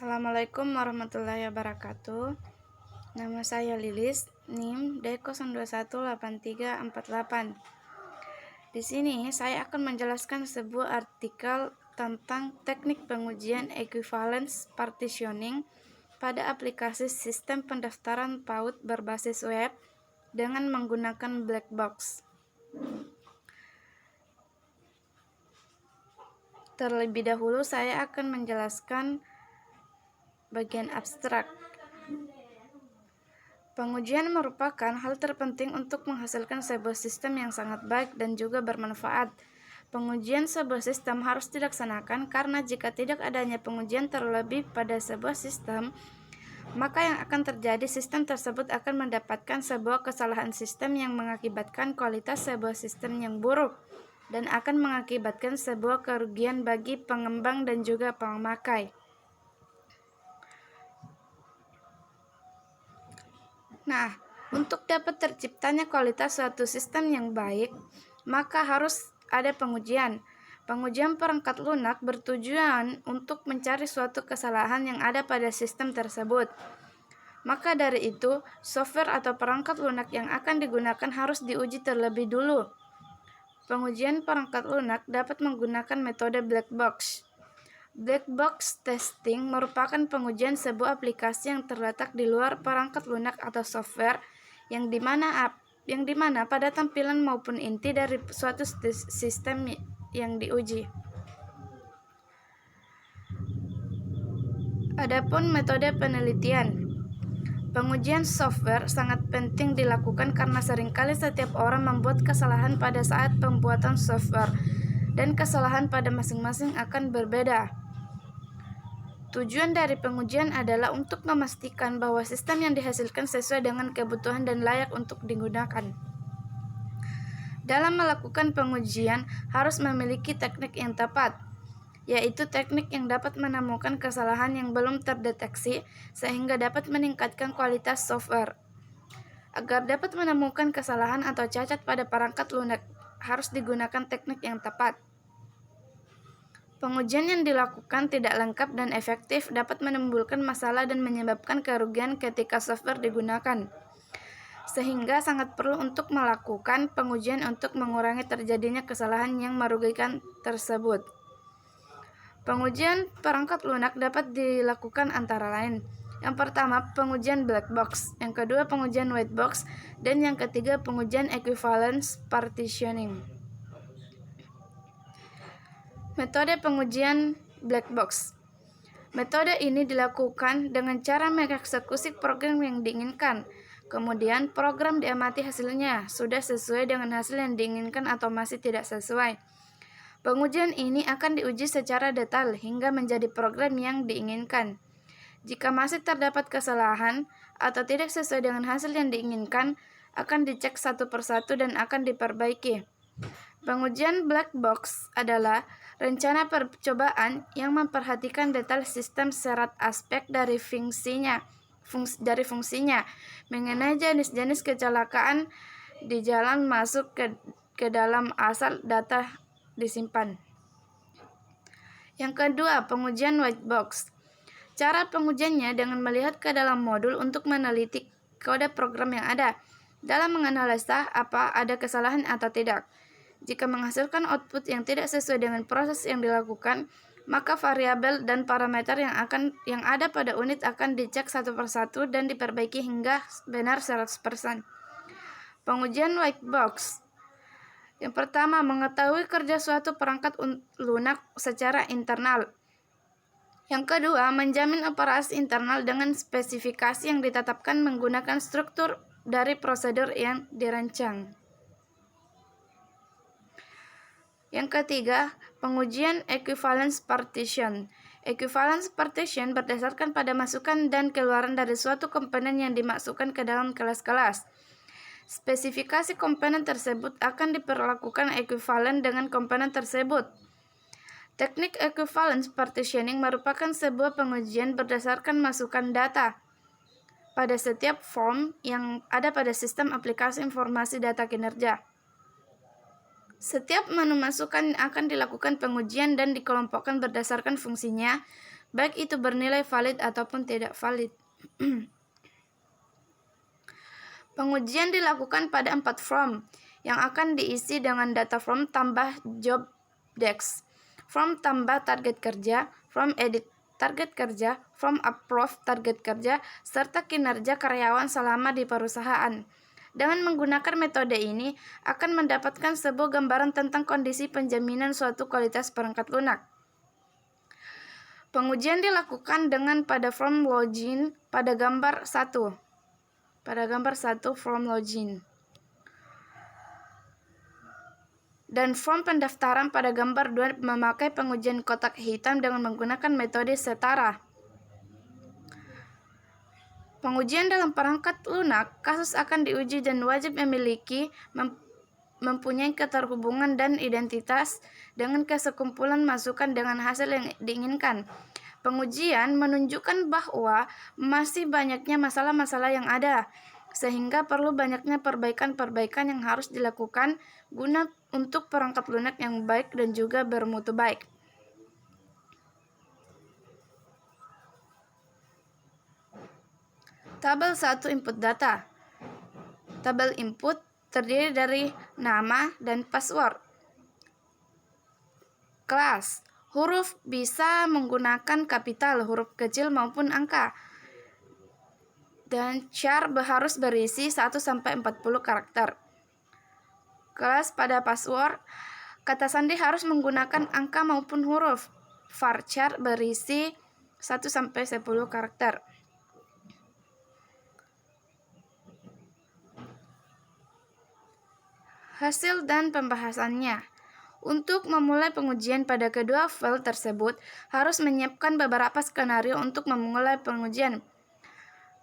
Assalamualaikum warahmatullahi wabarakatuh. Nama saya Lilis, NIM D021838. Di sini saya akan menjelaskan sebuah artikel tentang teknik pengujian equivalence partitioning pada aplikasi sistem pendaftaran PAUD berbasis web dengan menggunakan black box. Terlebih dahulu saya akan menjelaskan bagian abstrak. Pengujian merupakan hal terpenting untuk menghasilkan sebuah sistem yang sangat baik dan juga bermanfaat. Pengujian sebuah sistem harus dilaksanakan karena jika tidak adanya pengujian terlebih pada sebuah sistem, maka yang akan terjadi sistem tersebut akan mendapatkan sebuah kesalahan sistem yang mengakibatkan kualitas sebuah sistem yang buruk dan akan mengakibatkan sebuah kerugian bagi pengembang dan juga pemakai. Nah, untuk dapat terciptanya kualitas suatu sistem yang baik, maka harus ada pengujian. Pengujian perangkat lunak bertujuan untuk mencari suatu kesalahan yang ada pada sistem tersebut. Maka dari itu, software atau perangkat lunak yang akan digunakan harus diuji terlebih dulu. Pengujian perangkat lunak dapat menggunakan metode black box. Black box testing merupakan pengujian sebuah aplikasi yang terletak di luar perangkat lunak atau software yang dimana pada tampilan maupun inti dari suatu sistem yang diuji. Adapun metode penelitian, pengujian software sangat penting dilakukan karena seringkali setiap orang membuat kesalahan pada saat pembuatan software dan kesalahan pada masing-masing akan berbeda. Tujuan dari pengujian adalah untuk memastikan bahwa sistem yang dihasilkan sesuai dengan kebutuhan dan layak untuk digunakan. Dalam melakukan pengujian harus memiliki teknik yang tepat, yaitu teknik yang dapat menemukan kesalahan yang belum terdeteksi sehingga dapat meningkatkan kualitas software. Agar dapat menemukan kesalahan atau cacat pada perangkat lunak, harus digunakan teknik yang tepat. Pengujian yang dilakukan tidak lengkap dan efektif dapat menimbulkan masalah dan menyebabkan kerugian ketika software digunakan. Sehingga sangat perlu untuk melakukan pengujian untuk mengurangi terjadinya kesalahan yang merugikan tersebut. Pengujian perangkat lunak dapat dilakukan antara lain. Yang pertama, pengujian black box. Yang kedua, pengujian white box. Dan yang ketiga, pengujian equivalence partitioning. Metode pengujian black box. Metode ini dilakukan dengan cara mengeksekusi program yang diinginkan. Kemudian program diamati hasilnya, sudah sesuai dengan hasil yang diinginkan atau masih tidak sesuai. Pengujian ini akan diuji secara detail hingga menjadi program yang diinginkan. Jika masih terdapat kesalahan atau tidak sesuai dengan hasil yang diinginkan, akan dicek satu persatu dan akan diperbaiki. Pengujian black box adalah rencana percobaan yang memperhatikan detail sistem syarat aspek dari fungsinya, mengenai jenis-jenis kecelakaan di jalan masuk ke dalam asal data disimpan. Yang kedua, pengujian white box. Cara pengujiannya dengan melihat ke dalam modul untuk meneliti kode program yang ada, dalam menganalisa apa ada kesalahan atau tidak. Jika menghasilkan output yang tidak sesuai dengan proses yang dilakukan, maka variabel dan parameter yang ada pada unit akan dicek satu persatu dan diperbaiki hingga benar 100%. Pengujian white box. Yang pertama, mengetahui kerja suatu perangkat lunak secara internal. Yang kedua, menjamin operasi internal dengan spesifikasi yang ditetapkan menggunakan struktur dari prosedur yang dirancang. Yang ketiga, pengujian equivalence partition. Equivalence partition berdasarkan pada masukan dan keluaran dari suatu komponen yang dimasukkan ke dalam kelas-kelas. Spesifikasi komponen tersebut akan diperlakukan ekuivalen dengan komponen tersebut. Teknik equivalence partitioning merupakan sebuah pengujian berdasarkan masukan data pada setiap form yang ada pada sistem aplikasi informasi data kinerja. Setiap menu masukan akan dilakukan pengujian dan dikelompokkan berdasarkan fungsinya, baik itu bernilai valid ataupun tidak valid. Pengujian dilakukan pada 4 form yang akan diisi dengan data form tambah job desk, form tambah target kerja, form edit target kerja, form approve target kerja, serta kinerja karyawan selama di perusahaan. Dengan menggunakan metode ini akan mendapatkan sebuah gambaran tentang kondisi penjaminan suatu kualitas perangkat lunak. Pengujian dilakukan dengan pada form login pada gambar 1. Form login. Dan form pendaftaran pada gambar 2 memakai pengujian kotak hitam dengan menggunakan metode setara. Pengujian dalam perangkat lunak, kasus akan diuji dan wajib mempunyai keterhubungan dan identitas dengan kesekumpulan masukan dengan hasil yang diinginkan. Pengujian menunjukkan bahwa masih banyaknya masalah-masalah yang ada, sehingga perlu banyaknya perbaikan-perbaikan yang harus dilakukan guna untuk perangkat lunak yang baik dan juga bermutu baik. Tabel 1 input data. Tabel input terdiri dari nama dan password. Kelas. Huruf bisa menggunakan kapital, huruf kecil maupun angka. Dan char harus berisi 1-40 karakter. Kelas pada password, kata sandi harus menggunakan angka maupun huruf. Varchar berisi 1-10 karakter. Hasil dan pembahasannya. Untuk memulai pengujian pada kedua file tersebut, harus menyiapkan beberapa skenario untuk memulai pengujian.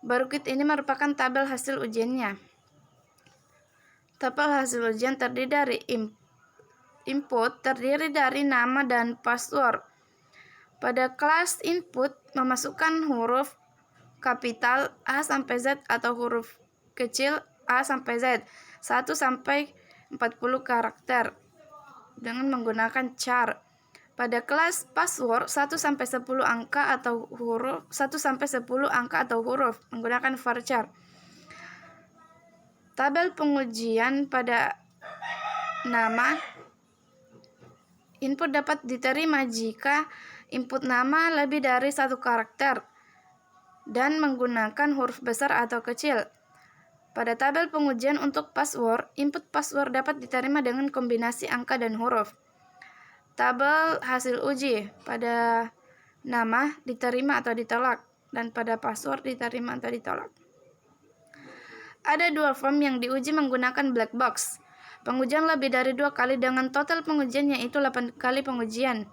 Berikut ini merupakan tabel hasil ujiannya. Tabel hasil ujian terdiri dari input, terdiri dari nama dan password. Pada kelas input, memasukkan huruf kapital A sampai Z atau huruf kecil A sampai Z, 1-40 karakter. Dengan menggunakan char. Pada kelas password 1-10 angka atau huruf 1-10 angka atau huruf menggunakan varchar. Tabel pengujian pada nama. Input dapat diterima jika input nama lebih dari 1 karakter dan menggunakan huruf besar atau kecil. Pada tabel pengujian untuk password, input password dapat diterima dengan kombinasi angka dan huruf. Tabel hasil uji pada nama diterima atau ditolak, dan pada password diterima atau ditolak. Ada 2 form yang diuji menggunakan black box. Pengujian lebih dari 2 kali dengan total pengujian yaitu 8 kali pengujian.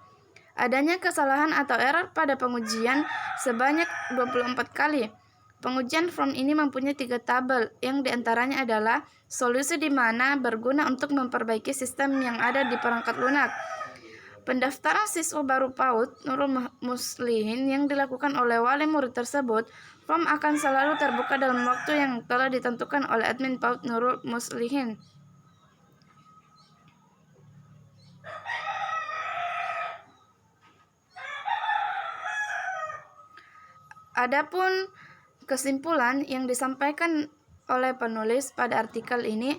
Adanya kesalahan atau error pada pengujian sebanyak 24 kali. Pengujian form ini mempunyai 3 tabel, yang diantaranya adalah solusi di mana berguna untuk memperbaiki sistem yang ada di perangkat lunak. Pendaftaran siswa baru PAUD Nurul Muslihin yang dilakukan oleh wali murid tersebut, form akan selalu terbuka dalam waktu yang telah ditentukan oleh admin PAUD Nurul Muslihin. Adapun kesimpulan yang disampaikan oleh penulis pada artikel ini,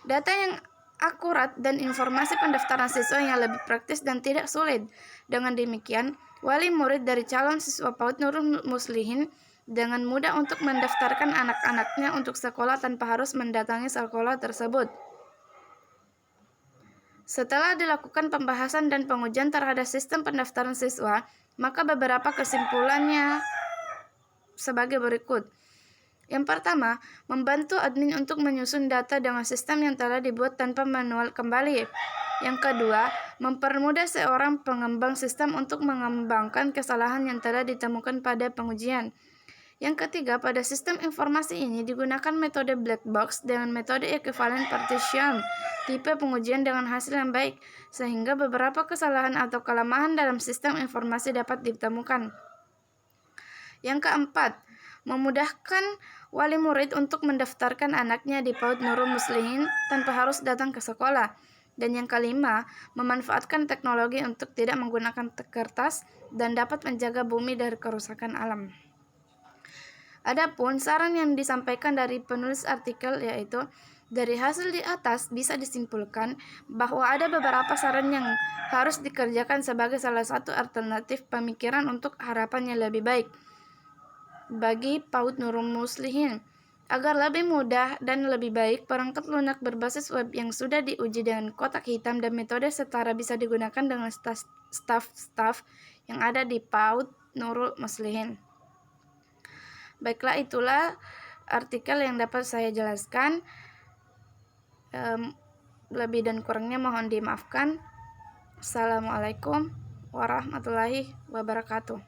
data yang akurat dan informasi pendaftaran siswa yang lebih praktis dan tidak sulit. Dengan demikian, wali murid dari calon siswa PAUD Nurul Muslihin dengan mudah untuk mendaftarkan anak-anaknya untuk sekolah tanpa harus mendatangi sekolah tersebut. Setelah dilakukan pembahasan dan pengujian terhadap sistem pendaftaran siswa, maka beberapa kesimpulannya sebagai berikut. Yang pertama, membantu admin untuk menyusun data dengan sistem yang telah dibuat tanpa manual kembali. Yang kedua, mempermudah seorang pengembang sistem untuk mengembangkan kesalahan yang telah ditemukan pada pengujian. Yang ketiga, pada sistem informasi ini digunakan metode black box dengan metode equivalent partition, tipe pengujian dengan hasil yang baik, sehingga beberapa kesalahan atau kelemahan dalam sistem informasi dapat ditemukan. Yang keempat, memudahkan wali murid untuk mendaftarkan anaknya di PAUD Nurul Muslihin tanpa harus datang ke sekolah. Dan yang kelima, memanfaatkan teknologi untuk tidak menggunakan kertas dan dapat menjaga bumi dari kerusakan alam. Adapun saran yang disampaikan dari penulis artikel yaitu, dari hasil di atas bisa disimpulkan bahwa ada beberapa saran yang harus dikerjakan sebagai salah satu alternatif pemikiran untuk harapan yang lebih baik bagi PAUD Nurul Muslihin. Agar lebih mudah dan lebih baik, perangkat lunak berbasis web yang sudah diuji dengan kotak hitam dan metode setara bisa digunakan dengan staf-staf yang ada di PAUD Nurul Muslihin. Baiklah, itulah artikel yang dapat saya jelaskan. Lebih dan kurangnya mohon dimaafkan. Assalamualaikum warahmatullahi wabarakatuh.